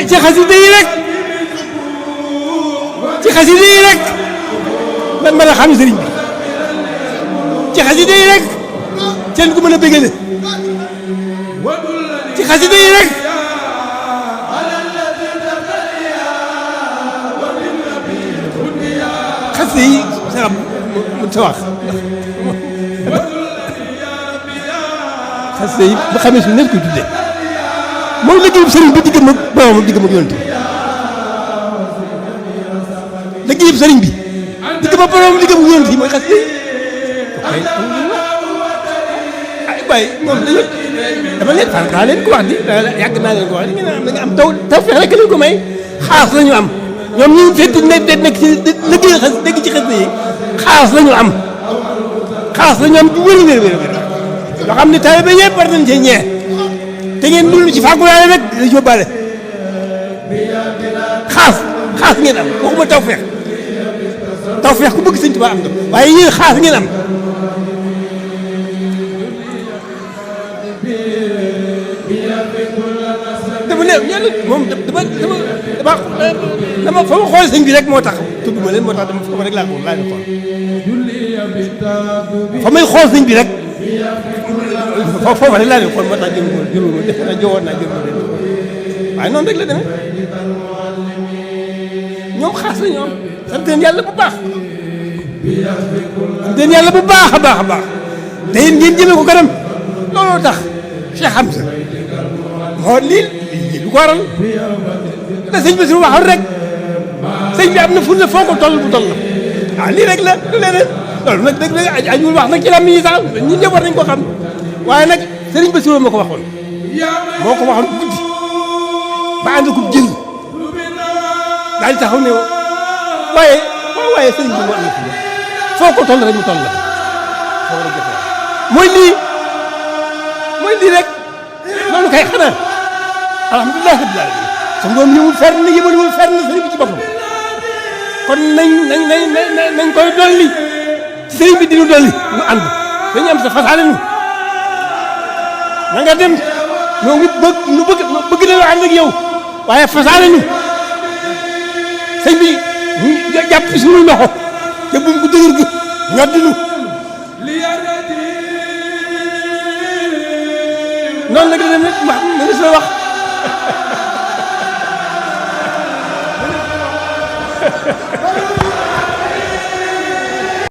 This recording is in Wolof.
ci xasida yi rek ci xasida yi rek man mën a xam sëriñ bi ci xasida yi rek seen ku mën a bégale ci xasida yi rek xasida yi sax mu ta wax xasida yi ba xamee suñu nekk koy tuddee moom liggéeyub sëriñ bi diggam ak boromam diggam ak yonent liggéeyub sëriñ bi diggam ak boromam diggam ak yonent yi mooy xasida yi ay waaye moom dama leen fan daa leen ko wax di yàgg naa leen ko wax di ngeen am taw feex rek leen ko may xaas la ñu am ñoom ñu fekk nekk ci liggéey xas dégg ci xasida yi xaas la ñu am xaas la ñu am bu wér loo xam ne taalibe yëpp war nañ cee ñee te ngeen dund ci fàggulaale rek da yóbbaale xaas ngeen am waxuma taw feex ku bëgg Sëñ Tuubaa am na waaye yéen xaas ngeen am dafa ne ñenn moom dama fa ma xool sëñ bi rek moo tax tudd ma leen moo tax dama fa rek laa xool fa may xool sëñ bi rek foofu rek laa leen xool moo tax jël ma def na jowoon naa jël ma leen waaye noonu rek la demee ñoom xaas la ñoom sant leen yàlla bu baax sant leen yàlla bu baax a baax a baax te yéen ngeen jëmee ko kanam looloo tax Cheikh Hamza moo lii lu ko waral da sëñ bi suñu waxoon rek sëñ bi am na fu ne foo ko toll bu toll la waaw lii rek la du leneen loolu nag dëgg la ajuul wax nag ci lam yi sax ñun ñëpp war nañ ko xam waaye nag sëriñ Bassirou ma ko waxoon guddi ba ànd ko jël daal di taxaw ne waaye sëriñ bi moo am na fu foo ko toll rek mu toll la foo war a jëfee mooy lii rek loolu kay xanaa alhamdulilah rabbil alamin sa ngoom ñëwul fenn yëmaliwul fenn sëriñ bi ci boppam kon nañ koy dolli ci sëriñ bi dinu dolli mu ànd dañu am sa fasaale nu na nga dem ñoo ngi bëgg na ànd ak yow waaye fasaale nu sëriñ bi jàpp suñu loxo te bu mu ko dëgër gi ñoddi nu noonu la gën a nekk ma mënees la wax